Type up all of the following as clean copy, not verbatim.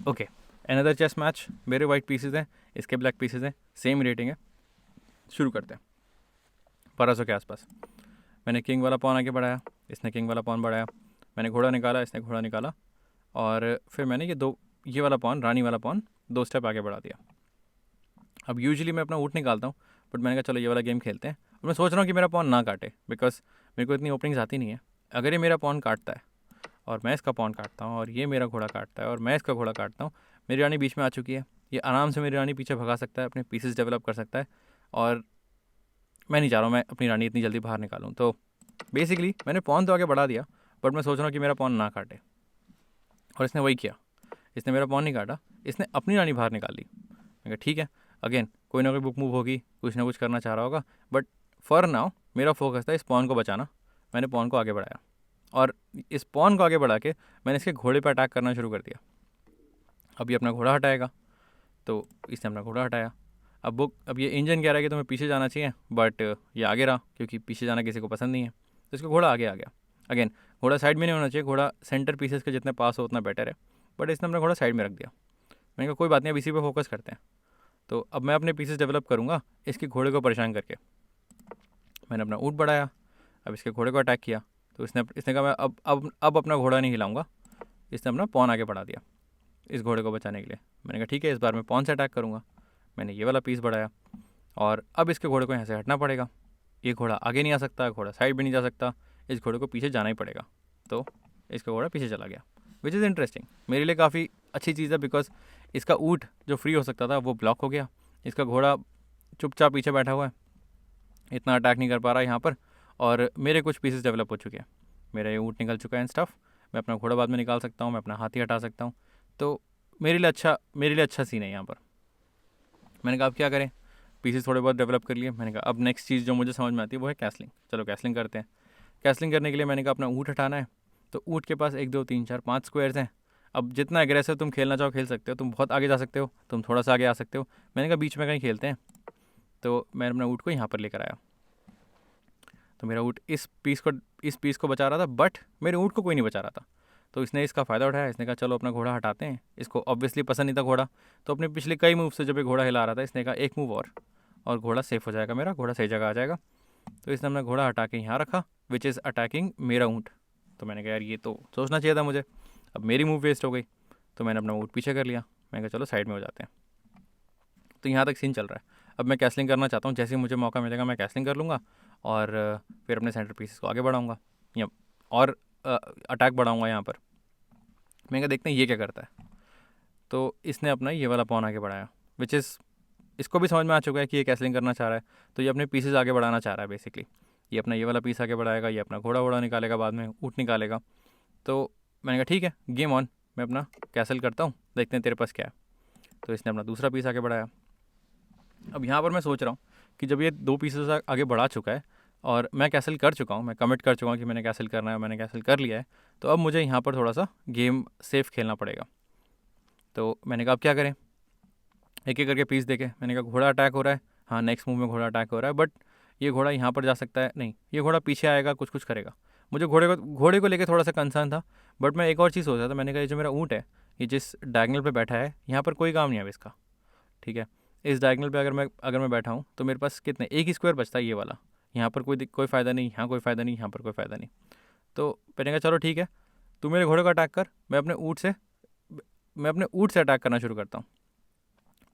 Okay, another chess match. मेरे white pieces हैं, इसके ब्लैक पीसेज हैं, सेम रेटिंग है। शुरू करते हैं। 1200 के आसपास। मैंने किंग वाला पॉन आगे बढ़ाया, इसने किंग वाला पॉन बढ़ाया। मैंने घोड़ा निकाला, इसने घोड़ा निकाला। और फिर मैंने ये वाला पॉन, रानी वाला पॉन 2 स्टेप आगे बढ़ा दिया। अब यूजुअली मैं अपना ऊँट निकालता हूँ, बट मैंने कहा चलो ये वाला गेम खेलते हैं। और मैं सोच रहा हूँ कि मेरा पॉन ना काटे, बिकॉज मेरे को इतनी ओपनिंग्स आती नहीं है। अगर ये मेरा पॉन काटता है और मैं इसका पॉन काटता हूँ, और ये मेरा घोड़ा काटता है और मैं इसका घोड़ा काटता हूँ, मेरी रानी बीच में आ चुकी है। ये आराम से मेरी रानी पीछे भगा सकता है, अपने पीसेस डेवलप कर सकता है। और मैं नहीं चाह रहा हूँ मैं अपनी रानी इतनी जल्दी बाहर निकालूँ। तो बेसिकली मैंने पॉन तो आगे बढ़ा दिया, बट मैं सोच रहा हूँ कि मेरा पॉन ना काटे। और इसने वही किया, इसने मेरा पॉन नहीं काटा, इसने अपनी रानी बाहर निकाल ली। मैं कहा ठीक है, अगेन कोई ना कोई बुक मूव होगी, कुछ ना कुछ करना चाह रहा होगा, बट फॉर नाउ मेरा फोकस था इस पॉन को बचाना। मैंने पॉन को आगे बढ़ाया, और इस पॉन को आगे बढ़ा के मैंने इसके घोड़े पर अटैक करना शुरू कर दिया। अब ये अपना घोड़ा हटाएगा, तो इसने अपना घोड़ा हटाया। अब ये इंजन कह रहा है कि तुम्हें पीछे जाना चाहिए, बट ये आगे रहा, क्योंकि पीछे जाना किसी को पसंद नहीं है। तो इसका घोड़ा आगे आ गया। अगेन घोड़ा साइड में नहीं होना चाहिए, घोड़ा सेंटर पीसेस के जितने पास हो उतना बेटर है, बट इसने अपना घोड़ा साइड में रख दिया। मैंने कहा कोई बात नहीं, अब इसी पे फोकस करते हैं। तो अब मैं अपने पीसेस डेवलप करूँगा इसके घोड़े को परेशान करके। मैंने अपना ऊँट बढ़ाया, अब इसके घोड़े को अटैक किया। तो इसने कहा मैं अब अपना घोड़ा नहीं हिलाऊंगा। इसने अपना पॉन आगे बढ़ा दिया इस घोड़े को बचाने के लिए। मैंने कहा ठीक है, इस बार मैं पॉन से अटैक करूँगा। मैंने ये वाला पीस बढ़ाया, और अब इसके घोड़े को यहाँ से हटना पड़ेगा। ये घोड़ा आगे नहीं आ सकता, घोड़ा साइड भी नहीं जा सकता, इस घोड़े को पीछे जाना ही पड़ेगा। तो इसका घोड़ा पीछे चला गया, विच इज़ इंटरेस्टिंग, मेरे लिए काफ़ी अच्छी चीज़ है, बिकॉज इसका ऊँट जो फ्री हो सकता था वो ब्लॉक हो गया। इसका घोड़ा चुपचाप पीछे बैठा हुआ है, इतना अटैक नहीं कर पा रहा यहाँ पर, और मेरे कुछ पीसेस डेवलप हो चुके हैं। मेरा ये ऊँट निकल चुका है एंड स्टफ। मैं अपना घोड़ा बाद में निकाल सकता हूँ, मैं अपना हाथी हटा सकता हूँ। तो मेरे लिए अच्छा सीन है यहाँ पर। मैंने कहा अब क्या करें, पीसेस थोड़े बहुत डेवलप कर लिए। मैंने कहा अब नेक्स्ट चीज़ जो मुझे समझ में आती है वो है कैसलिंग। चलो कैसलिंग करते हैं। कैसलिंग करने के लिए मैंने कहा अपना ऊँट हटाना है। तो ऊँट के पास 1 2 3 4 5 स्क्वायर्स हैं। अब जितना एग्रेसिव तुम खेलना चाहो खेल सकते हो, तुम बहुत आगे जा सकते हो, तुम थोड़ा सा आगे आ सकते हो। मैंने कहा बीच में कहीं खेलते हैं। तो मैं अपना ऊँट को यहाँ पर लेकर आया। तो मेरा ऊँट इस पीस को बचा रहा था, बट मेरे ऊँट को कोई नहीं बचा रहा था। तो इसने इसका फ़ायदा उठाया, इसने कहा चलो अपना घोड़ा हटाते हैं। इसको ऑब्वियसली पसंद नहीं था घोड़ा, तो अपने पिछले कई मूव से जब ये घोड़ा हिला रहा था, इसने कहा एक मूव और घोड़ा सेफ हो जाएगा, मेरा घोड़ा सही जगह आ जाएगा। तो इसने अपना घोड़ा हटा के यहाँ रखा, विच इज़ अटैकिंग मेरा ऊँट। तो मैंने कहा यार ये तो सोचना चाहिए था मुझे, अब मेरी मूव वेस्ट हो गई। तो मैंने अपना ऊँट पीछे कर लिया। मैंने कहा चलो साइड में हो जाते हैं। तो यहाँ तक सीन चल रहा है। अब मैं कैसलिंग करना चाहता हूँ, जैसे ही मुझे मौका मिलेगा मैं कैसलिंग कर लूँगा, और फिर अपने सेंटर पीसेस को आगे बढ़ाऊँगा, या और अटैक बढ़ाऊँगा यहाँ पर। मैंने कहा देखते हैं ये क्या करता है। तो इसने अपना ये वाला पॉन आगे बढ़ाया, विच इज़ इसको भी समझ में आ चुका है कि ये कैसलिंग करना चाह रहा है। तो ये अपने पीसेस आगे बढ़ाना चाह रहा है बेसिकली। ये अपना ये वाला पीस आगे बढ़ाएगा, ये अपना घोड़ा वोड़ा निकालेगा, बाद में ऊँट निकालेगा। तो मैंने कहा ठीक है, गेम ऑन, मैं अपना कैसल करता हूँ, देखते हैं तेरे पास क्या है। तो इसने अपना दूसरा पीस आगे बढ़ाया। अब यहाँ पर मैं सोच रहा हूँ कि जब ये 2 पीसेस आगे बढ़ा चुका है, और मैं कैसल कर चुका हूँ, मैं कमिट कर चुका हूँ कि मैंने कैसल करना है, मैंने कैसल कर लिया है, तो अब मुझे यहाँ पर थोड़ा सा गेम सेफ खेलना पड़ेगा। तो मैंने कहा अब क्या करें, एक एक करके पीस देखे। मैंने कहा घोड़ा अटैक हो रहा है, हाँ नेक्स्ट मूव में घोड़ा अटैक हो रहा है, बट ये घोड़ा यहाँ पर जा सकता है, नहीं ये घोड़ा पीछे आएगा, कुछ कुछ करेगा। मुझे घोड़े को लेकर थोड़ा सा कंसर्न था, बट मैं एक और चीज़ सोच रहा था। मैंने कहा ये जो मेरा ऊँट है, ये जिस डायगनल पे बैठा है यहाँ पर कोई काम नहीं है अब इसका, ठीक है। इस डायगनल पे अगर मैं बैठा हूँ तो मेरे पास कितने, एक ही स्क्वायर बचता है ये वाला। यहाँ पर कोई फ़ायदा नहीं, यहाँ कोई फ़ायदा नहीं, यहाँ पर कोई फ़ायदा नहीं। तो मैंने कहा चलो ठीक है, तू मेरे घोड़े को अटैक कर, मैं अपने ऊँट से अटैक करना शुरू करता हूँ।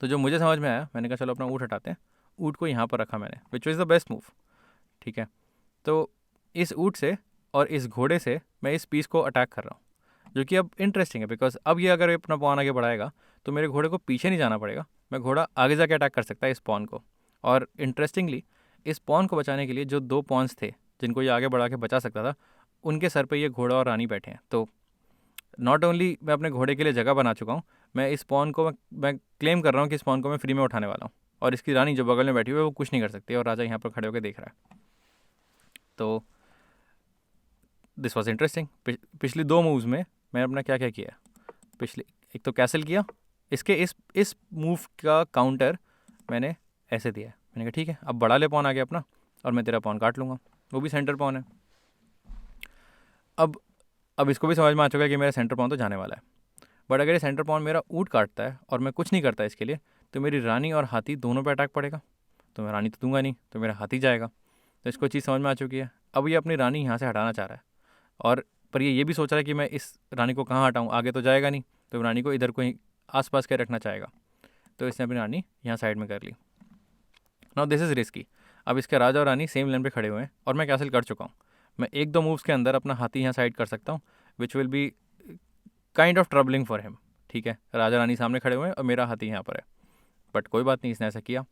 तो जो मुझे समझ में आया, मैंने कहा चलो अपना ऊँट हटाते हैं। ऊँट को यहाँ पर रखा मैंने, which is the best move, ठीक है। तो इस ऊँट से और इस घोड़े से मैं इस पीस को अटैक कर रहा हूँ, जो कि अब इंटरेस्टिंग है, बिकॉज अब ये अगर अपना पॉन आगे बढ़ाएगा तो मेरे घोड़े को पीछे नहीं जाना पड़ेगा, मैं घोड़ा आगे जाके अटैक कर सकता है इस पॉन को। और इंटरेस्टिंगली इस पॉन को बचाने के लिए जो 2 पॉन्स थे जिनको ये आगे बढ़ा के बचा सकता था, उनके सर पे ये घोड़ा और रानी बैठे हैं। तो नॉट ओनली मैं अपने घोड़े के लिए जगह बना चुका हूँ, मैं इस पॉन को मैं क्लेम कर रहा हूँ कि इस पॉन को मैं फ्री में उठाने वाला हूँ, और इसकी रानी जो बगल में बैठी हुई है वो कुछ नहीं कर सकती, और राजा यहाँ पर खड़े होकर देख रहा है। तो दिस वॉज इंटरेस्टिंग। पिछली 2 मूव्स में मैंने अपना क्या क्या किया। पिछले एक तो कैसल किया, इसके इस मूव का काउंटर मैंने ऐसे दिया है। मैंने कहा ठीक है, अब बड़ा ले पॉन आ गया अपना, और मैं तेरा पॉन काट लूँगा, वो भी सेंटर पॉन है। अब इसको भी समझ में आ चुका है कि मेरा सेंटर पॉन तो जाने वाला है। बट अगर ये सेंटर पॉन मेरा ऊँट काटता है और मैं कुछ नहीं करता इसके लिए, तो मेरी रानी और हाथी दोनों पे अटैक पड़ेगा। तो मैं रानी तो दूंगा नहीं, तो मेरा हाथी जाएगा। तो इसको चीज़ समझ में आ चुकी है। अब ये अपनी रानी यहाँ से हटाना चाह रहा है, और पर ये भी सोच रहा है कि मैं इस रानी को कहाँ हटाऊँ, आगे तो जाएगा नहीं, तो रानी को इधर को ही आसपास के रखना चाहेगा। तो इसने अपनी रानी यहाँ साइड में कर ली। Now this is risky. अब इसके राजा और रानी सेम लाइन पे खड़े हुए हैं और मैं कैसल कर चुका हूँ। मैं एक दो मूव्स के अंदर अपना हाथी यहाँ साइड कर सकता हूँ, which will be kind of troubling for him. ठीक है, राजा रानी सामने खड़े हुए हैं और मेरा हाथी यहाँ पर है, बट कोई बात नहीं, इसने ऐसा किया।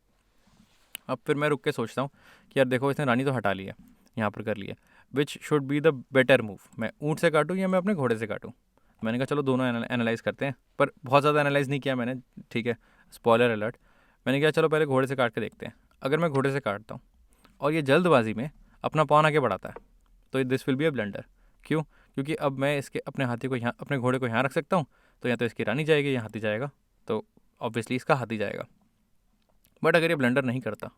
अब फिर मैं रुक के सोचता हूँ कि यार देखो, इसने रानी तो हटा ली है, यहाँ पर कर लिया, which should be the better move. मैं ऊँट से काटूँ या मैं अपने घोड़े से काटूँ? मैंने कहा चलो दोनों एनालाइज करते हैं, पर बहुत ज़्यादा एनालाइज नहीं किया मैंने। ठीक है, स्पॉइलर अलर्ट। मैंने कहा चलो पहले घोड़े से काट के देखते हैं। अगर मैं घोड़े से काटता हूँ और ये जल्दबाजी में अपना पॉन आगे बढ़ाता है, तो this will be a blunder. क्यों? क्योंकि अब मैं इसके अपने हाथी को यहाँ, अपने घोड़े को यहाँ रख सकता हूँ, तो या तो इसकी रानी जाएगी या हाथी जाएगा, तो ऑब्वियसली इसका हाथी जाएगा। बट अगर ये ब्लंडर नहीं करता,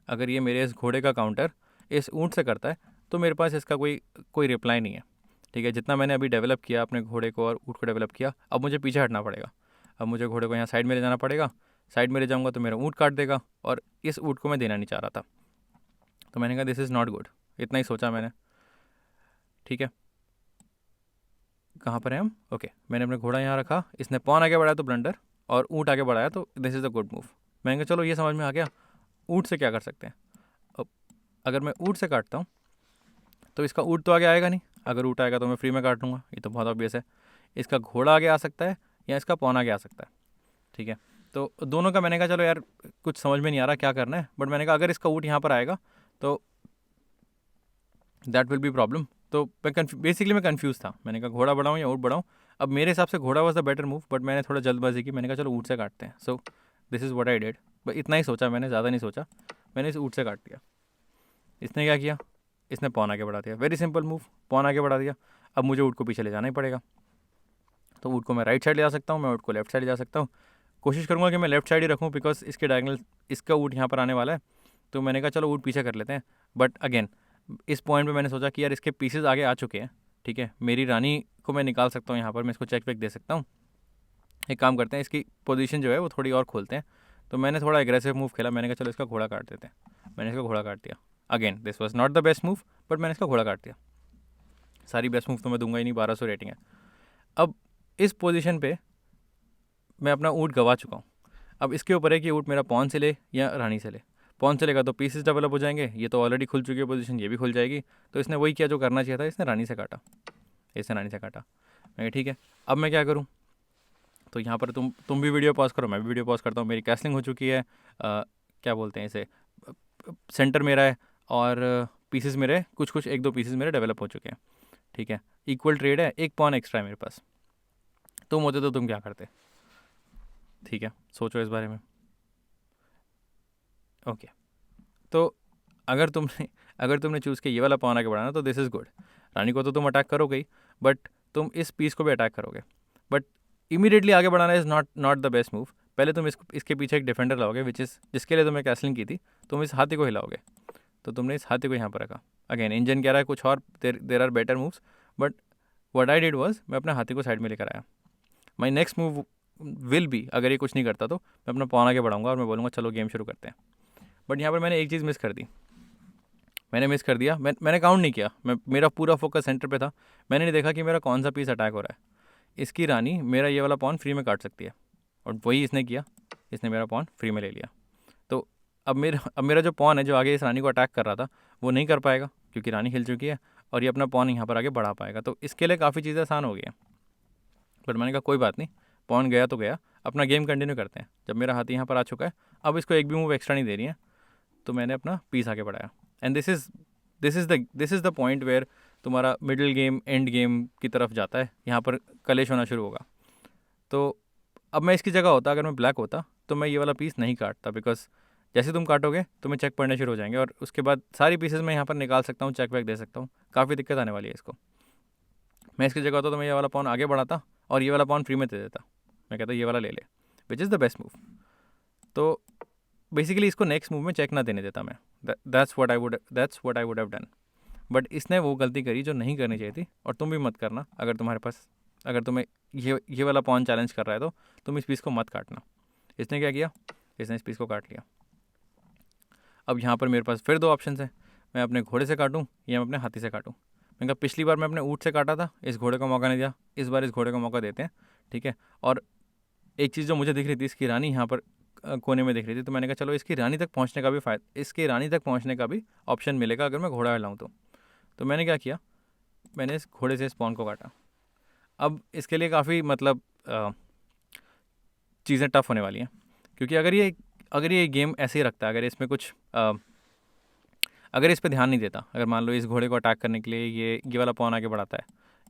अगर ये मेरे इस घोड़े का काउंटर इस ऊँट से करता है, तो मेरे पास इसका कोई रिप्लाई नहीं है। ठीक है, जितना मैंने अभी डेवलप किया अपने घोड़े को और ऊँट को डेवलप किया, अब मुझे पीछे हटना पड़ेगा। अब मुझे घोड़े को यहाँ साइड में ले जाना पड़ेगा। साइड में ले जाऊँगा तो मेरा ऊँट काट देगा, और इस ऊँट को मैं देना नहीं चाह रहा था। तो मैंने कहा दिस इज़ नॉट गुड। इतना ही सोचा मैंने। ठीक है, कहाँ पर हैं हम? ओके, मैंने अपना घोड़ा यहाँ रखा, इसने पॉन आगे बढ़ाया तो ब्लंडर, और ऊँट आगे बढ़ाया तो this is a good move. मैंने कहा चलो ये समझ में आ गया, ऊँट से क्या कर सकते हैं। अब अगर मैं ऊँट से काटता हूँ तो इसका ऊँट तो आगे आएगा नहीं, अगर ऊँट आएगा तो मैं फ्री में काट लूँगा, ये तो बहुत ऑब्वियस है। इसका घोड़ा आगे आ सकता है या इसका पौन आगे आ सकता है। ठीक है, तो दोनों का मैंने कहा चलो यार कुछ समझ में नहीं आ रहा क्या करना है, बट मैंने कहा अगर इसका ऊँट यहाँ पर आएगा तो दैट विल बी प्रॉब्लम। तो मैं बेसिकली मैं कन्फ्यूज़ था। मैंने कहा घोड़ा बढ़ाऊँ या ऊँट बढ़ाऊँ। अब मेरे हिसाब से घोड़ा was the better move, but मैंने थोड़ा जल्दबाजी की, मैंने कहा चलो ऊँट से काटते हैं। So this is what I did. बस इतना ही सोचा मैंने, ज़्यादा नहीं सोचा। मैंने इस ऊँट से काट दिया। इसने क्या किया? इसने पौन आगे बढ़ा दिया। वेरी सिंपल मूव, पौन आगे बढ़ा दिया। अब मुझे ऊँट को पीछे ले जाना ही पड़ेगा। तो ऊँट को मैं राइट साइड ले जा सकता हूँ, मैं ऊँट को लेफ्ट साइड ले जा सकता हूँ। कोशिश करूँगा कि मैं लेफ्ट साइड ही रखूँ, बिकॉज इसके डायगनल इसका ऊँट यहाँ पर आने वाला है। तो मैंने कहा चलो ऊँट पीछे कर लेते हैं। बट अगेन इस पॉइंट पे मैंने सोचा कि यार इसके पीसेज आगे आ चुके हैं। ठीक है, मेरी रानी को मैं निकाल सकता हूँ यहाँ पर, मैं इसको चेक वेक दे सकता हूँ। एक काम करते हैं, इसकी पोजीशन जो है वो थोड़ी और खोलते हैं। तो मैंने थोड़ा एग्रेसिव मूव खेला। मैंने कहा चलो इसका घोड़ा काट देते हैं। मैंने इसका घोड़ा काट दिया। Again this was not the best move, but मैंने इसका घोड़ा काट दिया। सारी बेस्ट मूव तो मैं दूंगा ही नहीं, 1200 रेटिंग है। अब इस पोजीशन पे मैं अपना ऊँट गवा चुका हूँ। अब इसके ऊपर है कि ऊँट मेरा पॉन से ले या रानी से ले। पॉन से लेगा तो पीसेस डेवलप हो जाएंगे, ये तो ऑलरेडी खुल चुकी है पोजीशन, ये भी खुल जाएगी। तो इसने वही किया जो करना चाहिए था, इसने रानी से काटा। इसने रानी से काटा। मैं ठीक है, अब मैं क्या करूँ? तो यहाँ पर तुम भी वीडियो पॉज करो, मैं भी वीडियो पॉज करता हूँ। मेरी कैसलिंग हो चुकी है। क्या बोलते हैं इसे, सेंटर मेरा है और पीसेस मेरे कुछ एक दो पीसेस मेरे डेवलप हो चुके हैं। ठीक है, इक्वल ट्रेड है, एक पॉन एक्स्ट्रा है मेरे पास। तुम होते तो तुम क्या करते? ठीक है, सोचो इस बारे में। ओके, तो अगर तुमने चूज़ किया ये वाला पॉन आगे बढ़ाना, तो दिस इज़ गुड। रानी को तो तुम अटैक करोगे ही, बट तुम इस पीस को भी अटैक करोगे। बट इमीडिएटली आगे बढ़ाना is not the best move. पहले तुम इसके पीछे एक डिफेंडर लाओगे, विच इज़ जिसके लिए तुम्हें कैसलिंग की थी। तुम इस हाथी को हिलाओगे, तो तुमने इस हाथी को यहाँ पर रखा। अगेन इंजन कह रहा है कुछ और, there are better moves, but what I did was मैं अपने हाथी को साइड में लेकर आया। My next move will be, अगर ये कुछ नहीं करता तो मैं अपना पॉन आगे बढ़ाऊंगा और मैं बोलूँगा चलो गेम शुरू करते हैं। बट यहाँ पर मैंने एक चीज़ मिस कर दी। मिस कर दिया, मैंने काउंट नहीं किया। मेरा पूरा फोकस सेंटर पे था। मैंने नहीं देखा कि मेरा कौन सा पीस अटैक हो रहा है। इसकी रानी मेरा ये वाला पॉन फ्री में काट सकती है, और वही इसने किया। इसने मेरा पॉन फ्री में ले लिया। तो अब मेरा जो पॉन है जो आगे इस रानी को अटैक कर रहा था, वो नहीं कर पाएगा क्योंकि रानी हिल चुकी है, और ये अपना पॉन यहाँ पर आगे बढ़ा पाएगा। तो इसके लिए काफ़ी चीज़ें आसान हो गई हैं। बट मैंने कहा कोई बात नहीं, पॉन गया तो गया, अपना गेम कंटिन्यू करते हैं। जब मेरा हाथी यहाँ पर आ चुका है, अब इसको एक भी मूव एक्स्ट्रा नहीं दे रही है, तो मैंने अपना पीस आगे बढ़ाया। And this is the point where तुम्हारा मिडिल गेम एंड गेम की तरफ जाता है। यहाँ पर कलेश होना शुरू होगा। तो अब मैं इसकी जगह होता, अगर मैं ब्लैक होता, तो मैं ये वाला पीस नहीं काटता, बिकॉज जैसे तुम काटोगे तो मैं चेक पड़ने शुरू हो जाएंगे, और उसके बाद सारी पीसेस मैं यहाँ पर निकाल सकता हूँ, चेक वैक दे सकता हूँ। काफ़ी दिक्कत आने वाली है इसको। मैं इसकी जगह होता तो मैं ये वाला पॉन आगे बढ़ाता और ये वाला पॉन फ्री में दे देता। मैं कहता ये वाला ले ले, which is the best move. तो बेसिकली इसको नेक्स्ट मूव में चेक ना देने देता मैं। That's what I would have done. But इसने वो गलती करी जो नहीं करनी चाहिए थी, और तुम भी मत करना अगर तुम्हारे पास अगर तुम्हें ये वाला पॉन चैलेंज कर रहा है तो तुम इस पीस को मत काटना। इसने क्या किया, इसने इस पीस को काट लिया। अब यहाँ पर मेरे पास फिर दो ऑप्शन है, मैं अपने घोड़े से काटूँ या मैं अपने हाथी से काटूँ। मैंने कहा पिछली बार मैं अपने ऊँट से काटा था, इस घोड़े को मौका नहीं दिया, इस बार इस घोड़े को मौका देते हैं, ठीक है। और एक चीज़ जो मुझे दिख रही थी, इसकी रानी यहाँ पर कोने में दिख रही थी, तो मैंने कहा चलो इसकी रानी तक पहुँचने का भी इसकी रानी तक पहुँचने का भी ऑप्शन मिलेगा अगर मैं घोड़ा हिलाऊँ तो मैंने क्या किया, मैंने इस घोड़े से इस पॉन को काटा। अब इसके लिए काफ़ी मतलब चीज़ें टफ होने वाली हैं, क्योंकि अगर ये गेम ऐसे ही रखता है, अगर इसमें कुछ अगर इस पर ध्यान नहीं देता, अगर मान लो इस घोड़े को अटैक करने के लिए ये वाला पॉन आगे बढ़ाता है,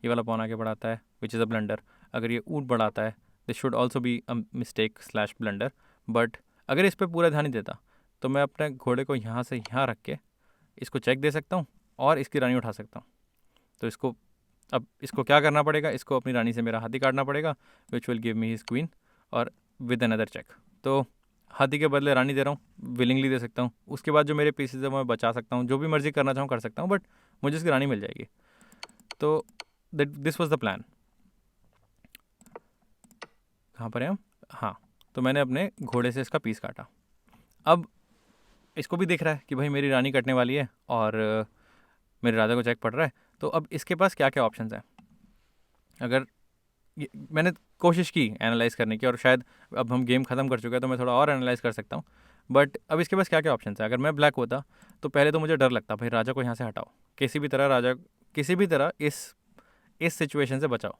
ये वाला पॉन आगे बढ़ाता है, विच इज़ अ ब्लंडर। अगर ये ऊँट बढ़ाता है, this should also be a mistake slash blunder. But अगर इस पर पूरा ध्यान नहीं देता तो मैं अपने घोड़े को यहाँ से यहाँ रख के इसको चेक दे सकता हूँ और इसकी रानी उठा सकता हूँ। तो इसको क्या करना पड़ेगा, इसको अपनी रानी से मेरा हाथी काटना पड़ेगा, which will give me his queen और विद अनदर चेक। तो हाथी के बदले रानी दे रहा हूँ, विलिंगली दे सकता हूँ। उसके बाद जो मेरे पीसेज है मैं बचा सकता हूँ, जो भी मर्जी करना चाहूँ कर सकता हूँ, बट मुझे इसकी रानी मिल जाएगी। तो दिस वॉज द प्लान। कहाँ पर है हम? हाँ, तो मैंने अपने घोड़े से इसका पीस काटा। अब इसको भी दिख रहा है कि भाई मेरी रानी कटने वाली है और मेरे राजा को चेक पड़ रहा है। तो अब इसके पास क्या क्या ऑप्शंस हैं, अगर मैंने कोशिश की एनालाइज़ करने की, और शायद अब हम गेम ख़त्म कर चुके हैं तो मैं थोड़ा और एनालाइज़ कर सकता हूँ। बट अब इसके पास क्या क्या ऑप्शन है। अगर मैं ब्लैक होता तो पहले तो मुझे डर लगता, भाई राजा को यहाँ से हटाओ, किसी भी तरह इस सिचुएशन से बचाओ।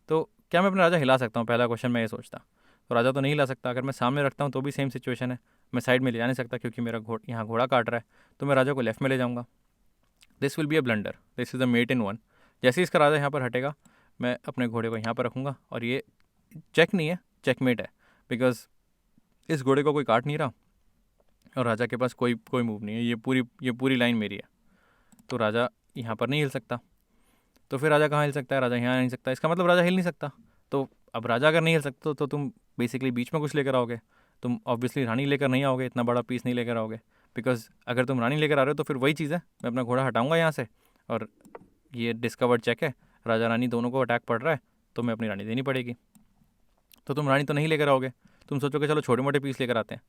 तो क्या मैं अपना राजा हिला सकता हूँ, पहला क्वेश्चन मैं ये सोचता। तो राजा तो नहीं हिला सकता। अगर मैं सामने रखता हूँ तो भी सेम सिचुएशन है, मैं साइड में ले जा नहीं सकता क्योंकि मेरा यहाँ घोड़ा काट रहा है, तो मैं राजा को लेफ्ट में ले जाऊँगा। This will be a blunder, this is a mate in one. जैसे ही इसका राजा यहाँ पर हटेगा, मैं अपने घोड़े को यहाँ पर रखूँगा और ये चेक नहीं है, चेकमेट है, बिकॉज इस घोड़े को कोई काट नहीं रहा और राजा के पास कोई मूव नहीं है, ये पूरी लाइन मेरी है। तो राजा यहाँ पर नहीं हिल सकता। तो फिर राजा कहाँ हिल सकता है, राजा यहाँ नहीं सकता, इसका मतलब राजा हिल नहीं सकता। तो अब राजा अगर नहीं हिल सकता तो तुम बेसिकली बीच में कुछ लेकर आओगे, तुम ऑब्वियसली रानी लेकर नहीं आओगे, इतना बड़ा पीस नहीं लेकर आओगे। बिकॉज अगर तुम रानी लेकर आ रहे हो तो फिर वही चीज़ है, मैं अपना घोड़ा हटाऊंगा यहाँ से और ये डिस्कवर्ड चेक है, राजा रानी दोनों को अटैक पड़ रहा है, तो मैं अपनी रानी देनी पड़ेगी। तो तुम रानी तो नहीं लेकर आओगे, तुम सोचोगे चलो छोटे मोटे पीस लेकर आते हैं।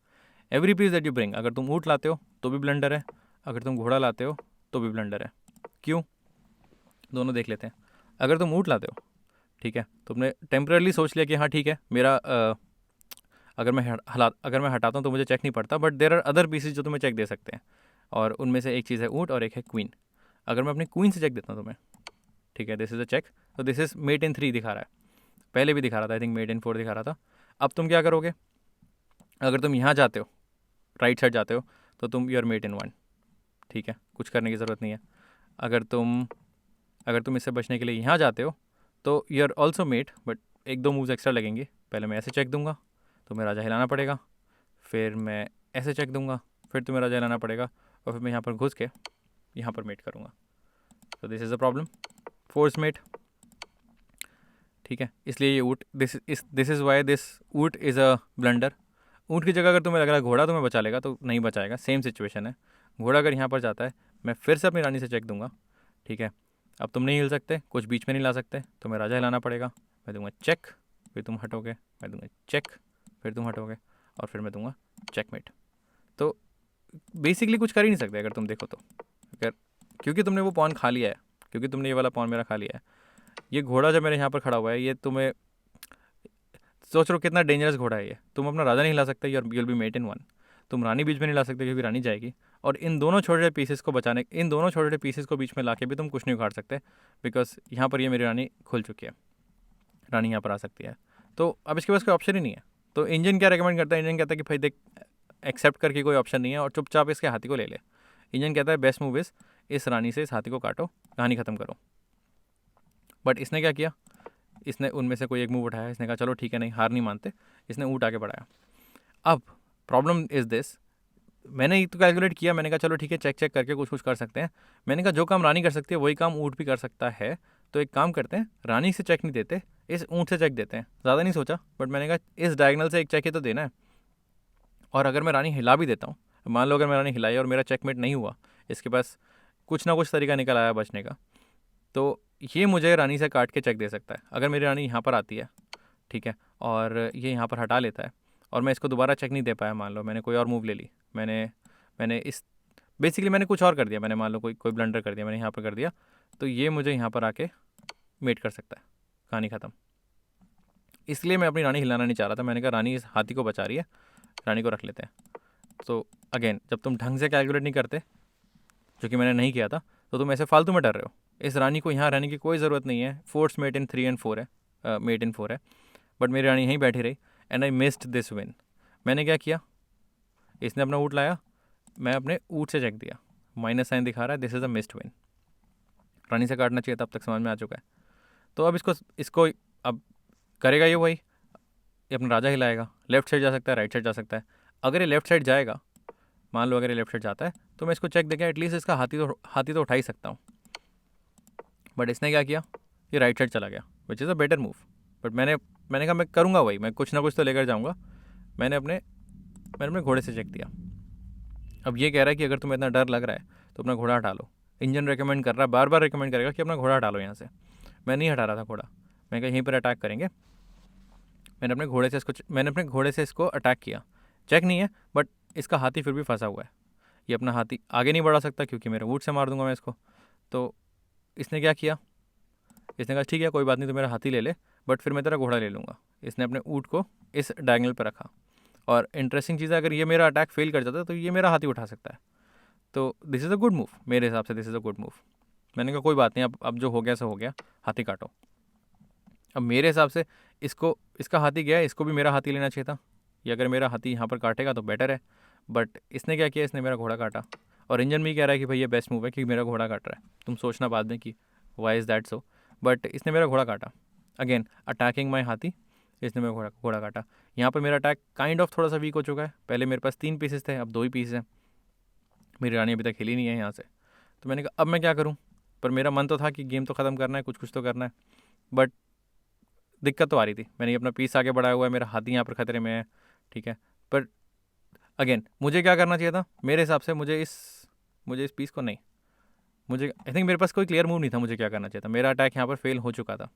Every piece that you bring, अगर तुम ऊँट लाते हो तो भी ब्लंडर है, अगर तुम घोड़ा लाते हो तो भी ब्लंडर है। क्यों, दोनों देख लेते हैं। अगर तुम ऊँट लाते हो, ठीक है, तुमने टेम्परली सोच लिया कि हाँ ठीक है, मेरा अगर मैं हटाता हूँ तो मुझे चेक नहीं पड़ता, but there are other pieces जो तुम्हें चेक दे सकते हैं, और उनमें से एक चीज़ है ऊँट और एक है क्वीन। अगर मैं अपनी क्वीन से चेक देता हूँ तुम्हें, ठीक है, दिस इज़ अ चेक, तो दिस इज़ मेट इन 3 दिखा रहा है, पहले भी दिखा रहा था, आई थिंक मेट इन 4 दिखा रहा था। अब तुम क्या करोगे, अगर तुम यहाँ जाते हो, राइट साइड जाते हो, तो तुम यूर मेट इन 1, ठीक है, कुछ करने की ज़रूरत नहीं है। अगर तुम इससे बचने के लिए यहाँ जाते हो तो you are also mate, but 1-2 moves extra लगेंगे। पहले मैं ऐसे चेक दूंगा, तुम्हें राजा हिलाना पड़ेगा, फिर मैं ऐसे चेक दूंगा, फिर तुम्हें राजा हिलाना पड़ेगा, और फिर मैं यहाँ पर घुस के यहाँ पर मेट करूँगा। तो this is a problem, force mate, ठीक है। इसलिए ये ऊँट, दिस इज़ वाई दिस ऊँट इज़ अ ब्लंडर। ऊँट की जगह अगर तुम्हें लग रहा है घोड़ा तुम्हें बचा लेगा, तो नहीं बचाएगा, सेम सिचुएशन है। घोड़ा अगर यहाँ पर जाता है, मैं फिर से अपनी रानी से चेक दूंगा, ठीक है। अब तुम नहीं हिल सकते, कुछ बीच में नहीं ला सकते, तुम्हें राजा हिलाना पड़ेगा। मैं दूंगा चेक, फिर तुम हटोगे, मैं दूंगा चेक, फिर तुम हटोगे, और फिर मैं दूंगा चेकमेट। तो बेसिकली कुछ कर ही नहीं सकते अगर तुम देखो तो, अगर क्योंकि तुमने वो पॉन खा लिया है, क्योंकि तुमने ये वाला पॉन मेरा खा लिया है। ये घोड़ा जब मेरे यहाँ पर खड़ा हुआ है, ये तुम्हें सोच रहे हो कितना डेंजरस घोड़ा है ये। तुम अपना राजा नहीं हिला सकते, यूल बी मेट इन 1। तुम रानी बीच में नहीं ला सकते क्योंकि रानी जाएगी, और इन दोनों छोटे पीसेस को बचाने, इन दोनों छोटे पीसेस को बीच में ला के भी तुम कुछ नहीं उखाड़ सकते, बिकॉज यहाँ पर ये मेरी रानी खुल चुकी है, रानी यहाँ पर आ सकती है। तो अब इसके पास कोई ऑप्शन ही नहीं है। तो इंजन क्या रिकमेंड करता है, इंजन कहता है कि भाई देख, एक्सेप्ट करके कोई ऑप्शन नहीं है और चुपचाप इसके हाथी को ले ले। इंजन कहता है बेस्ट मूव इज़ इस रानी से इस हाथी को काटो, कहानी ख़त्म करो। बट इसने क्या किया, इसने उनमें से कोई एक मूव उठाया, इसने कहा चलो ठीक है, नहीं हार नहीं मानते, इसने ऊँट आगे बढ़ाया। अब प्रॉब्लम इज़ दिस, मैंने तो कैलकुलेट किया, मैंने कहा चलो ठीक है, चेक करके कुछ कर सकते हैं। मैंने कहा जो काम रानी कर सकती है वही काम ऊँट भी कर सकता है, तो एक काम करते हैं, रानी से चेक नहीं देते, इस ऊँट से चेक देते हैं। ज़्यादा नहीं सोचा, बट मैंने कहा इस डायगनल से एक चेक ही तो देना है, और अगर मैं रानी हिला भी देता हूँ, मान लो अगर मैं रानी हिलाई और मेरा चेकमेट नहीं हुआ, इसके पास कुछ ना कुछ तरीका निकल आया बचने का, तो ये मुझे रानी से काट के चेक दे सकता है। अगर मेरी रानी यहाँ पर आती है, ठीक है, और ये यहाँ पर हटा लेता है और मैं इसको दोबारा चेक नहीं दे पाया, मान लो मैंने कोई और मूव ले ली, मैंने मैंने इस बेसिकली मैंने कुछ और कर दिया, मैंने मान लो कोई कोई ब्लंडर कर दिया, मैंने यहाँ पर कर दिया, तो ये मुझे यहाँ पर आके मेट कर सकता है, कहानी ख़त्म। इसलिए मैं अपनी रानी हिलाना नहीं चाह रहा था। मैंने कहा रानी इस हाथी को बचा रही है, रानी को रख लेते हैं। तो अगेन, जब तुम ढंग से कैलकुलेट नहीं करते, जो कि मैंने नहीं किया था, तो तुम ऐसे फालतू में डर रहे हो। इस रानी को यहाँ रहने की कोई ज़रूरत नहीं है। फोर्स मेट इन 3 और 4 है, मेट इन 4 है, बट मेरी रानी यहीं बैठी रही and I missed this win. मैंने क्या किया, इसने अपना ऊँट लाया, मैं अपने ऊँट से चेक दिया, माइनस साइन दिखा रहा है, this is a missed win. रानी से काटना चाहिए था, अब तक समझ में आ चुका है। तो अब इसको इसको अब करेगा ये वही, ये अपना राजा हिलाएगा, लेफ्ट साइड जा सकता है, राइट साइड जा सकता है। अगर ये लेफ्ट साइड जाएगा, मान लो अगर ये लेफ्ट साइड जाता है, तो मैं इसको चेक देके एटलीस्ट इसका हाथी तो उठा ही सकता हूँ। बट इसने क्या किया, ये राइट साइड चला गया, which is a better move. But मैंने कहा मैं करूँगा वही, मैं कुछ ना कुछ तो लेकर जाऊँगा। मैंने अपने घोड़े से चेक दिया। अब ये कह रहा है कि अगर तुम्हें इतना डर लग रहा है तो अपना घोड़ा हटा लो। इंजन रिकमेंड कर रहा है, बार बार रिकमेंड करेगा कि अपना घोड़ा हटा लो यहाँ से। मैं नहीं हटा रहा था घोड़ा, मैं कहा यहीं पर अटैक करेंगे। मैंने अपने घोड़े से इसको अटैक किया। चेक नहीं है, बट इसका हाथी फिर भी फंसा हुआ है। ये अपना हाथी आगे नहीं बढ़ा सकता क्योंकि मेरे ऊँट से मार दूंगा मैं इसको। तो इसने क्या किया, इसने कहा ठीक है कोई बात नहीं, तो मेरा हाथी ले ले, बट फिर मैं तेरा घोड़ा ले लूँगा। इसने अपने ऊँट को इस डायगनल पर रखा। और इंटरेस्टिंग चीज़ है, अगर ये मेरा अटैक फेल कर जाता है तो ये मेरा हाथी उठा सकता है। तो this is a good move, मेरे हिसाब से this is a good move. मैंने कहा कोई बात नहीं, अब जो हो गया सो हो गया, हाथी काटो। अब मेरे हिसाब से इसका हाथी गया, इसको भी मेरा हाथी लेना चाहिए था। ये अगर मेरा हाथी यहाँ पर काटेगा तो बेटर है, बट इसने क्या किया, इसने मेरा घोड़ा काटा। और इंजन भी कह रहा है कि भाई ये बेस्ट मूव है कि मेरा घोड़ा काट रहा है। तुम सोचना बाद में कि why is that so, but इसने मेरा घोड़ा काटा। अगेन अटैकिंग माई हाथी, इसने मेरा घोड़ा काटा। यहाँ पर मेरा अटैक काइंड ऑफ थोड़ा सा वीक हो चुका है। पहले मेरे पास 3 पीसेस थे, अब 2 ही पीस हैं। मेरी रानी अभी तक हिली नहीं है यहाँ से। तो मैंने कहा अब मैं क्या करूँ, पर मेरा मन तो था कि गेम तो ख़त्म करना है, कुछ कुछ तो करना है। बट दिक्कत तो आ रही थी, मैंने अपना पीस आगे बढ़ाया हुआ है, मेरा हाथी यहाँ पर खतरे में है, ठीक है। पर अगेन मुझे क्या करना चाहिए था, मेरे हिसाब से मुझे इस पीस को नहीं, मुझे आई थिंक मेरे पास कोई क्लियर मूव नहीं था मुझे क्या करना चाहिए था। मेरा अटैक यहाँ पर फेल हो चुका था,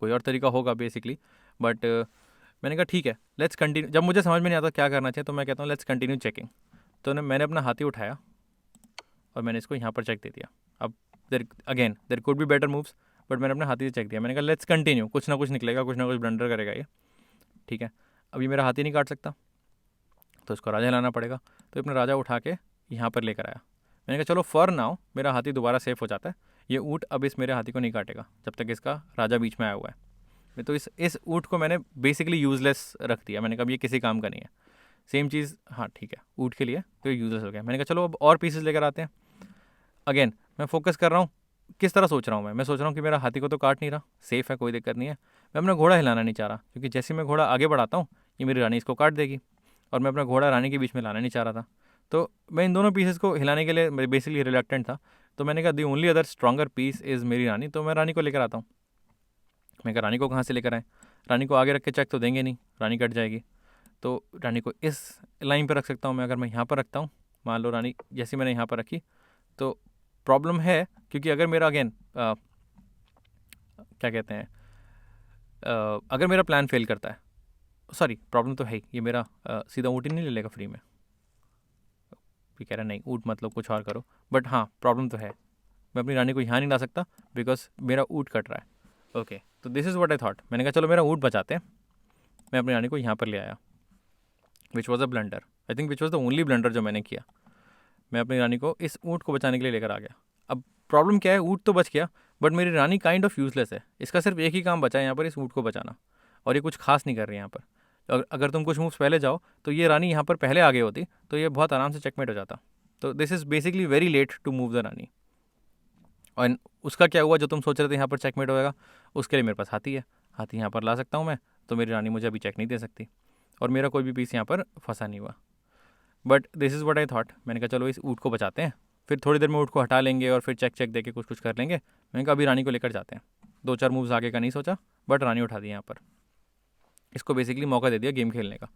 कोई और तरीका होगा बेसिकली, बट मैंने कहा ठीक है लेट्स कंटिन्यू। जब मुझे समझ में नहीं आता क्या करना चाहिए तो मैं कहता हूँ लेट्स कंटिन्यू चेकिंग। तो मैंने अपना हाथी उठाया और मैंने इसको यहाँ पर चेक दे दिया। अब there could be better moves, but मैंने अपने हाथी से चेक दिया। मैंने कहा लेट्स कंटिन्यू, कुछ ना कुछ निकलेगा, कुछ ना कुछ ब्लंडर करेगा ये, ठीक है। अब ये मेरा हाथी नहीं काट सकता, तो इसको राजा लाना पड़ेगा। तो अपना राजा उठा के यहाँ पर लेकर आया। मैंने कहा चलो फॉर नाउ मेरा हाथी दोबारा सेफ हो जाता है, ये ऊँट अब इस मेरे हाथी को नहीं काटेगा जब तक इसका राजा बीच में आया हुआ है। तो इस ऊँट को मैंने बेसिकली यूज़लेस रख दिया। मैंने कहा ये किसी काम का नहीं है। सेम चीज़, हाँ ठीक है, ऊँट के लिए तो यूज़लेस हो गया। मैंने कहा चलो अब और पीसेस लेकर आते हैं। अगेन मैं फोकस कर रहा हूँ, किस तरह सोच रहा हूँ मैं सोच रहा हूँ कि मेरा हाथी को तो काट नहीं रहा, सेफ़ है, कोई दिक्कत नहीं है। मैं अपना घोड़ा हिलाना नहीं चाह रहा, क्योंकि जैसे मैं घोड़ा आगे बढ़ाता हूँ ये मेरी रानी इसको काट देगी, और मैं अपना घोड़ा रानी के बीच में लाना नहीं चाह रहा था। तो मैं इन दोनों पीसेस को हिलाने के लिए बेसिकली रिलक्टेंट था। तो मैंने कहा the only other stronger piece is मेरी रानी, तो मैं रानी को लेकर आता हूँ। मैं कहा रानी को कहाँ से लेकर आए, रानी को आगे रख के चेक तो देंगे नहीं, रानी कट जाएगी। तो रानी को इस लाइन पर रख सकता हूँ मैं। अगर मैं यहाँ पर रखता हूँ, मान लो रानी जैसे मैंने यहाँ पर रखी, तो प्रॉब्लम है, क्योंकि अगर मेरा अगेन क्या कहते हैं, अगर मेरा प्लान फेल करता है, सॉरी प्रॉब्लम तो है ही, ये मेरा सीधा ऊँट ही नहीं ले लेगा फ्री में। फिर कह रहा नहीं ऊँट मतलब कुछ और करो, बट हाँ प्रॉब्लम तो है, मैं अपनी रानी को यहाँ नहीं ला सकता बिकॉज मेरा ऊँट कट रहा है। ओके, तो this is what I thought. मैंने कहा चलो मेरा ऊँट बचाते हैं। मैं अपनी रानी को यहाँ पर ले आया, which was a blunder, I think which was the only blunder जो मैंने किया। मैं अपनी रानी को इस ऊँट को बचाने के लिए लेकर आ गया। अब प्रॉब्लम क्या है, ऊँट तो बच गया, बट मेरी रानी काइंड ऑफ यूज़लेस है। इसका सिर्फ एक ही काम बचा है यहाँ पर, इस ऊँट को बचाना, और ये कुछ खास नहीं कर रही यहाँ पर। अगर तुम कुछ मूव्स पहले जाओ तो ये रानी यहाँ पर पहले आगे होती तो ये बहुत आराम से चेकमेट हो जाता। तो this is basically very late to move the rani. और उसका क्या हुआ, जो तुम सोच रहे थे यहाँ पर चेकमेट होएगा, उसके लिए मेरे पास हाथी है, हाथी यहाँ पर ला सकता हूँ मैं, तो मेरी रानी मुझे अभी चेक नहीं दे सकती, और मेरा कोई भी पीस यहाँ पर फंसा नहीं हुआ। But this is what I thought. मैंने कहा चलो इस ऊँट को बचाते हैं, फिर थोड़ी देर में ऊँट को हटा लेंगे और फिर चेक दे के कुछ कुछ कर लेंगे। मैंने कहा अभी रानी को लेकर जाते हैं। 2-4 मूव्स आगे का नहीं सोचा, बट रानी उठा दी यहाँ पर, इसको बेसिकली मौका दे दिया गेम खेलने का।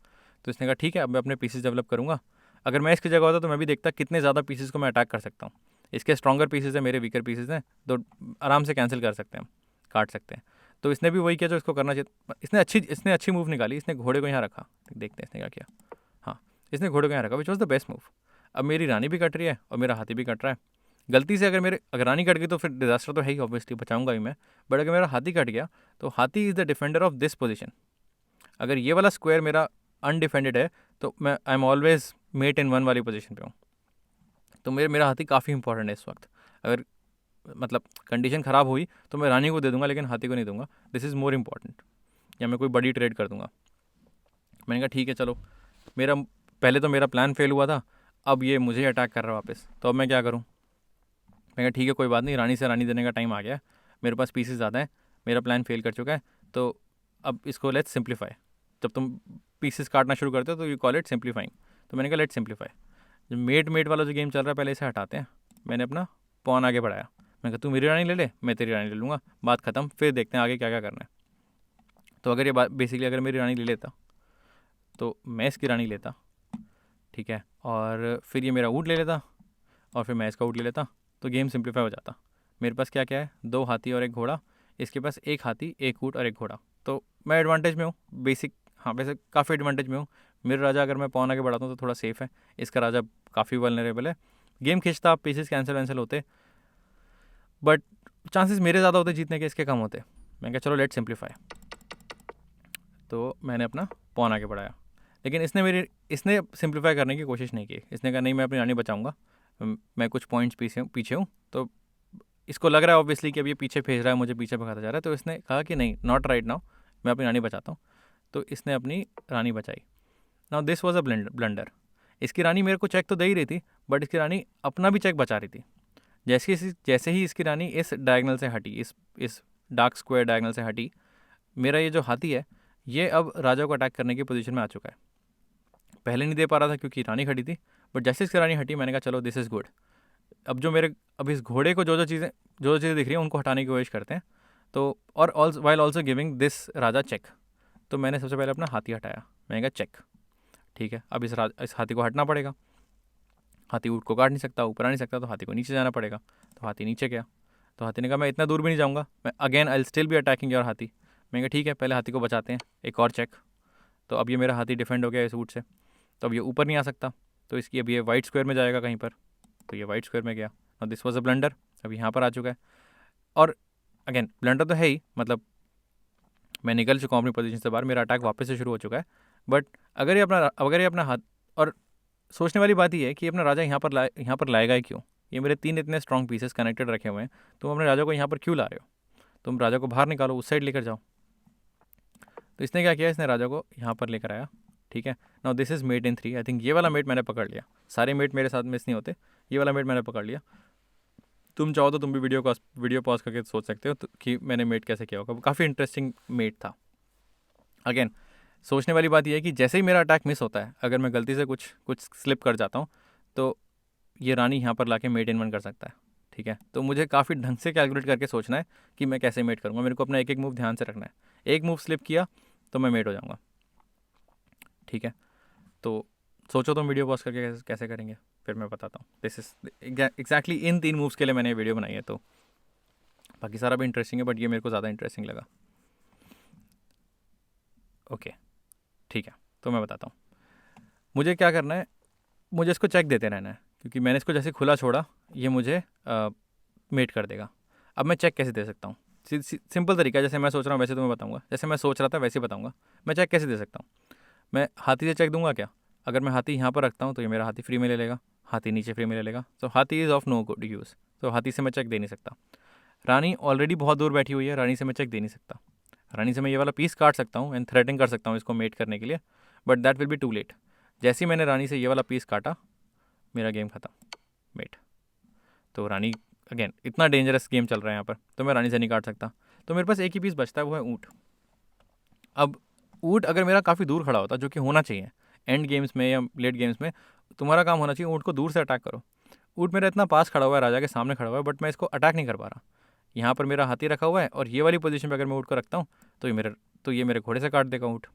तो इसने कहा ठीक है अब मैं अपने पीसेस डेवलप करूँगा। अगर मैं इसकी जगह होता तो मैं भी देखता कितने ज़्यादा पीसेस को मैं अटैक कर सकता हूँ। इसके स्ट्रॉन्गर पीसेज हैं, मेरे वीकर पीसेज हैं, तो आराम से कैंसिल कर सकते हैं, काट सकते हैं। तो इसने भी वही किया जो इसको करना चाहिए। इसने अच्छी मूव निकाली, इसने घोड़े को यहाँ रखा, देखते हैं इसने क्या किया। हाँ, इसने घोड़े को यहाँ रखा, which was the best move. अब मेरी रानी भी कट रही है और मेरा हाथी भी कट रहा है। गलती से अगर रानी कट गई तो फिर डिजास्टर तो है ही, ऑब्वियसली बचाऊंगा ही मैं। बट अगर मेरा हाथी कट गया तो हाथी is the defender of this position. अगर ये वाला स्क्वायर मेरा अनडिफेंडेड है तो मैं I am always mate in one वाली पोजीशन पे हूँ। तो मेरा हाथी काफ़ी इंपॉर्टेंट है इस वक्त। अगर मतलब कंडीशन ख़राब हुई तो मैं रानी को दे दूंगा, लेकिन हाथी को नहीं दूंगा। This is more important. या मैं कोई बड़ी ट्रेड कर दूंगा। मैंने कहा ठीक है चलो, पहले तो मेरा प्लान फेल हुआ था, अब ये मुझे अटैक कर रहा है वापस, तो अब मैं क्या करूँ। मैं कहा ठीक है कोई बात नहीं, रानी से रानी देने का टाइम आ गया है, मेरे पास पीसेस ज़्यादा हैं, मेरा प्लान फेल कर चुका है, तो अब इसको लेट्स सिंप्लीफाई। जब तुम पीसेस काटना शुरू करते हो तो यू कॉल इट सिंप्लीफाइंग। तो मैंने कहा लेट्स सिंप्लीफाई। जो मेट वाला जो गेम चल रहा है पहले इसे हटाते हैं। मैंने अपना पॉन आगे बढ़ाया। मैं कहा तू मेरी रानी ले ले, मैं तेरी रानी ले लूँगा, बात ख़त्म, फिर देखते हैं आगे क्या क्या करना है। तो अगर ये बात बेसिकली अगर मेरी रानी ले लेता तो मैं इसकी रानी लेता, ठीक है, और फिर ये मेरा ऊँट ले लेता और फिर मैं इसका ऊँट ले लेता, तो गेम सिंप्लीफाई हो जाता। मेरे पास क्या क्या है, 2 हाथी और 1 घोड़ा, इसके पास 1 हाथी 1 ऊँट और 1 घोड़ा, तो मैं एडवांटेज में हूँ बेसिक। हाँ वैसे काफ़ी एडवांटेज में हूँ। मेरा राजा अगर मैं पॉन आगे बढ़ाता हूँ तो थोड़ा सेफ़ है, इसका राजा काफ़ी वल्नरेबल है। गेम खींचता, पीसेस कैंसिल वैंसिल होते, बट चांसेस मेरे ज़्यादा होते जीतने के, इसके कम होते। मैं कहा चलो लेट सिंप्लीफाई। तो मैंने अपना पॉन आगे बढ़ाया, लेकिन इसने सिंप्लीफाई करने की कोशिश नहीं की। इसने कहा नहीं मैं अपनी रानी बचाऊंगा, मैं कुछ पॉइंट्स पीछे हूँ। तो इसको लग रहा है ऑब्वियसली कि अब ये पीछे भेज रहा है, मुझे पीछे भगाता जा रहा है। तो इसने कहा कि नहीं, नॉट राइट नाउ, मैं अपनी रानी बचाता हूँ। तो इसने अपनी रानी बचाई। Now this was a blunder. इसकी रानी मेरे को चेक तो दे ही रही थी, बट इसकी रानी अपना भी चेक बचा रही थी। जैसे ही इसकी रानी इस डायगनल से हटी, इस डार्क स्क्वायर डायगनल से हटी, मेरा ये जो हाथी है ये अब राजा को अटैक करने की पोजीशन में आ चुका है। पहले नहीं दे पा रहा था क्योंकि रानी खड़ी थी, बट जैसे इसकी रानी हटी मैंने कहा चलो दिस इज़ गुड। अब इस घोड़े को जो चीज़ें दिख रही हैं उनको हटाने की कोशिश करते हैं। तो और वाइल ऑल्सो गिविंग दिस राजा चेक। तो मैंने सबसे पहले अपना हाथी हटाया। मैंने कहा चेक, ठीक है, अब इस हाथी को हटना पड़ेगा। हाथी ऊँट को काट नहीं सकता, ऊपर आ नहीं सकता, तो हाथी को नीचे जाना पड़ेगा। तो हाथी नीचे गया। तो हाथी ने कहा मैं इतना दूर भी नहीं जाऊँगा, मैं again I still be attacking your हाथी। मैंने कहा ठीक है, पहले हाथी को बचाते हैं, एक और चेक। तो अब ये मेरा हाथी डिफेंड हो गया इस ऊँट से, तो अब ये ऊपर नहीं आ सकता। तो इसकी अब ये वाइट स्क्वायर में जाएगा कहीं पर, तो ये वाइट स्क्वायर में गया। और दिस वॉज अ ब्लंडर, अब यहाँ पर आ चुका है। और अगेन ब्लंडर तो है ही, मतलब मैं निकल चुका हूँ अपनी पोजीशन से बाहर, मेरा अटैक वापस से शुरू हो चुका है। बट अगर ये अपना हाथ, और सोचने वाली बात ये है कि अपना राजा यहाँ पर लाएगा ही क्यों। ये मेरे 3 इतने स्ट्रॉन्ग पीसेस कनेक्टेड रखे हुए हैं, तुम अपने राजा को यहाँ पर क्यों ला रहे हो। तुम राजा को बाहर निकालो, उस साइड लेकर जाओ। तो इसने क्या किया, इसने राजा को यहाँ पर लेकर आया, ठीक है। Now this is mate in 3। I think ये वाला मेट मैंने पकड़ लिया। सारे मेट मेरे साथ मिस नहीं होते, ये वाला मेट मैंने पकड़ लिया। तुम चाहो तो तुम भी वीडियो पॉज करके सोच सकते हो कि मैंने मेट कैसे किया होगा। काफ़ी इंटरेस्टिंग मेट था। अगेन सोचने वाली बात यह है कि जैसे ही मेरा अटैक मिस होता है, अगर मैं गलती से कुछ स्लिप कर जाता हूँ, तो ये रानी यहाँ पर लाके मेट इन 1 कर सकता है, ठीक है। तो मुझे काफ़ी ढंग से कैलकुलेट करके सोचना है कि मैं कैसे मेट करूँगा। मेरे को अपना एक मूव ध्यान से रखना है। एक मूव स्लिप किया तो मैं मेट हो जाऊँगा, ठीक है। तो सोचो तुम वीडियो पॉज करके कैसे करेंगे, फिर मैं बताता हूँ। This is exactly in 3 moves के लिए मैंने वीडियो बनाई है। तो बाकी सारा भी इंटरेस्टिंग है, बट ये मेरे को ज़्यादा इंटरेस्टिंग लगा। ओके, ठीक है, तो मैं बताता हूँ मुझे क्या करना है। मुझे इसको चेक देते रहना है, क्योंकि मैंने इसको जैसे खुला छोड़ा ये मुझे मेट कर देगा। अब मैं चेक कैसे दे सकता हूँ, सिंपल तरीका है, जैसे मैं सोच रहा हूँ वैसे तुम्हें बताऊँगा। जैसे मैं सोच रहा था वैसे बताऊँगा। मैं चेक कैसे दे सकता हूँ, मैं हाथी से चेक दूंगा क्या। अगर मैं हाथी यहाँ पर रखता हूँ तो ये मेरा हाथी फ्री में ले लेगा, हाथी नीचे फ्री में ले लेगा। तो हाथी is of no good use, तो हाथी से मैं चेक दे नहीं सकता। रानी ऑलरेडी बहुत दूर बैठी हुई है, रानी से मैं चेक दे नहीं सकता। रानी से मैं ये वाला पीस काट सकता हूँ एंड थ्रेटिंग कर सकता हूँ इसको मेट करने के लिए, but that will be too late. जैसे ही मैंने रानी से ये वाला पीस काटा, मेरा गेम ख़त्म, मेट। तो रानी, अगेन इतना डेंजरस गेम चल रहा है यहाँ पर, तो मैं रानी से नहीं काट सकता। तो मेरे पास एक ही पीस बचता है, वो है ऊँट। अब ऊँट अगर मेरा काफ़ी दूर खड़ा होता, जो कि होना चाहिए एंड गेम्स में या लेट गेम्स में, तुम्हारा काम होना चाहिए ऊँट को दूर से अटैक करो। ऊँट मेरा इतना पास खड़ा हुआ है, राजा के सामने खड़ा हुआ है, बट मैं इसको अटैक नहीं कर पा रहा। यहाँ पर मेरा हाथी रखा हुआ है और ये वाली पोजीशन पे अगर मैं ऊँट को रखता हूँ तो ये मेरे घोड़े से काट देगा ऊँट।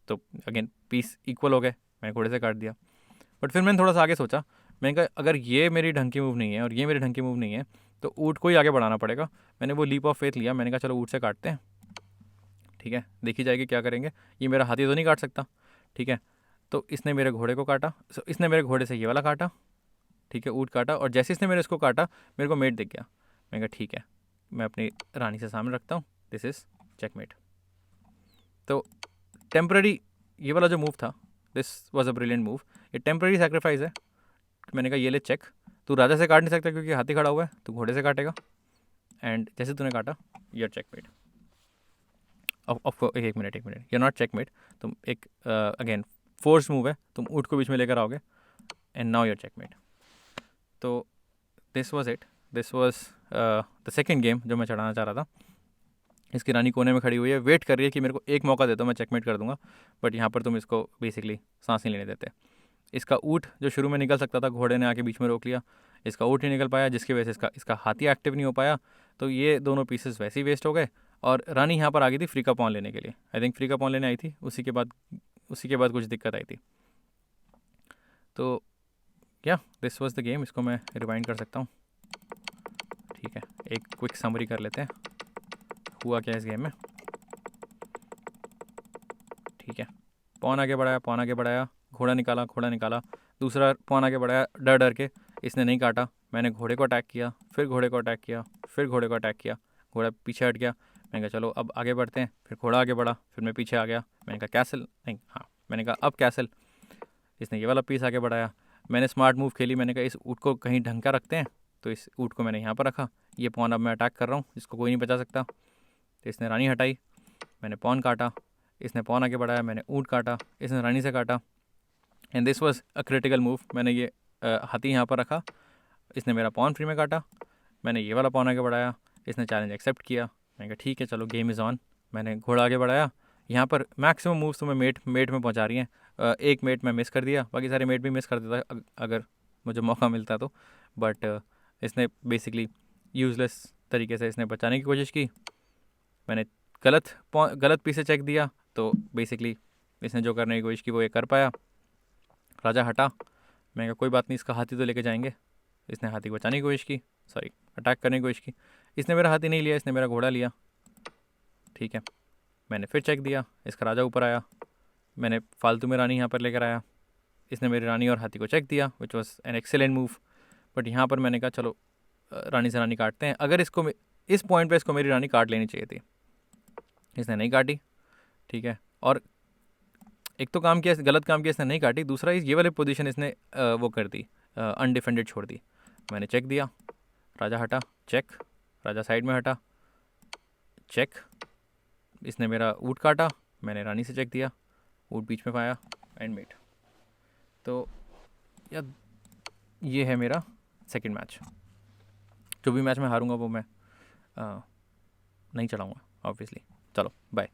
तो अगेन पीस इक्वल हो गए, मैंने घोड़े से काट दिया। बट फिर मैंने थोड़ा सा आगे सोचा, मैंने कहा अगर ये मेरी ढंग की मूव नहीं है और ये मेरी ढंग की मूव नहीं है तो ऊँट को ही आगे बढ़ाना पड़ेगा। मैंने वो लीप ऑफ फेथ लिया, मैंने कहा चलो ऊँट से काटते हैं, ठीक है, देखी जाएगी क्या करेंगे, ये मेरा हाथी तो नहीं काट सकता, ठीक है। तो इसने मेरे घोड़े को काटा, इसने मेरे घोड़े से ये वाला काटा, ठीक है, ऊँट काटा, और जैसे इसने मेरे इसको काटा मेरे को मेट दिख गया। मैंने कहा ठीक है, मैं अपनी रानी से सामने रखता हूँ, दिस इज़ चेकमेट। तो टेम्प्ररी ये वाला जो मूव था, this was a brilliant move, ये टेम्प्ररी सेक्रीफाइस है। मैंने कहा ये ले चेक, तू राजा से काट नहीं सकता क्योंकि हाथी खड़ा हुआ है, तू घोड़े से काटेगा, एंड जैसे तूने काटा यूर चेकमेट। एक मिनट यू नॉट चेकमेट, तुम एक अगेन फोर्स मूव है, तुम ऊँट को बीच में लेकर आओगे, एंड नाउ यूर चेकमेट। तो this was it, this was the second game जो मैं चढ़ाना चाह रहा था। इसकी रानी कोने में खड़ी हुई है, वेट कर रही है कि मेरे को एक मौका दे दो, मैं चेकमेट कर दूंगा, बट यहाँ पर तुम इसको बेसिकली सांस नहीं लेने देते। इसका ऊँट जो शुरू में निकल सकता था, घोड़े ने आके बीच में रोक लिया, इसका ऊँट नहीं निकल पाया, जिसकी वजह से इसका हाथी एक्टिव नहीं हो पाया, तो ये दोनों पीसेस वैसे ही वेस्ट हो गए। और रानी यहाँ पर आ गई थी फ्री का पॉन लेने के लिए, आई थिंक फ्री का पॉन लेने आई थी, उसी के बाद कुछ दिक्कत आई थी। तो क्या दिस वॉज द गेम, इसको मैं रिवाइंड कर सकता हूँ, ठीक है, एक क्विक समरी कर लेते हैं हुआ क्या इस गेम में, ठीक है। पॉन आगे बढ़ाया, घोड़ा निकाला, दूसरा पॉन आगे बढ़ाया, डर डर के इसने नहीं काटा, मैंने घोड़े को अटैक किया, फिर घोड़े को अटैक किया, फिर घोड़े को अटैक किया, घोड़ा पीछे हट गया। मैंने कहा चलो अब आगे बढ़ते हैं, फिर घोड़ा आगे बढ़ा, फिर मैं पीछे आ गया, मैंने कहा कैसल नहीं, हाँ मैंने कहा अब कैसल, इसने ये वाला पीस आगे बढ़ाया। मैंने स्मार्ट मूव खेली, मैंने कहा इस ऊँट को कहीं ढंग का रखते हैं, तो इस ऊँट को मैंने यहाँ पर रखा, ये पॉन अब मैं अटैक कर रहा हूँ, इसको कोई नहीं बचा सकता। तो इसने रानी हटाई, मैंने पॉन काटा, इसने पॉन आगे बढ़ाया, मैंने ऊँट काटा, इसने रानी से काटा, and this was a critical move. मैंने ये हाथी यहाँ पर रखा, इसने मेरा पॉन फ्री में काटा, मैंने ये वाला पॉन आगे बढ़ाया, इसने चैलेंज एक्सेप्ट किया। मैंने कहा ठीक है चलो गेम इज़ ऑन, मैंने घोड़ा आगे बढ़ाया। यहाँ पर मैक्सिमम मूव्स तो मैं मेट में पहुँचा रही हैं, एक मेट मैं मिस कर दिया, बाकी सारे मेट भी मिस कर देता अगर मुझे मौका मिलता तो, बट इसने बेसिकली यूज़लेस तरीके से इसने बचाने की कोशिश की। मैंने गलत पीछे चेक दिया, तो बेसिकली इसने जो करने की कोशिश की वो ये कर पाया। राजा हटा, मैंने कहा कोई बात नहीं, इसका हाथी तो लेके जाएंगे। इसने हाथी को बचाने की कोशिश की, सॉरी अटैक करने की कोशिश की, इसने मेरा हाथी नहीं लिया, इसने मेरा घोड़ा लिया, ठीक है। मैंने फिर चेक दिया, इसका राजा ऊपर आया, मैंने फालतू में रानी यहाँ पर लेकर आया, इसने मेरी रानी और हाथी को चेक दिया, which was an excellent move. But यहाँ पर मैंने कहा चलो रानी से रानी काटते हैं, अगर इसको इस पॉइंट पे इसको मेरी रानी काट लेनी चाहिए थी, इसने नहीं काटी, ठीक है। और एक तो काम किया, गलत काम किया, इसने नहीं काटी, दूसरा ये वाली पोजीशन इसने वो कर दी, अनडिफेंडेड छोड़ दी। मैंने चेक दिया, राजा हटा, चेक, राजा साइड में हटा, चेक, इसने मेरा ऊँट काटा, मैंने रानी से चेक दिया, ऊँट बीच में पाया, एंड मेट। तो यार ये है मेरा सेकंड मैच। जो भी मैच मैं हारूंगा वो मैं नहीं चलाऊंगा ऑब्वियसली। चलो बाय।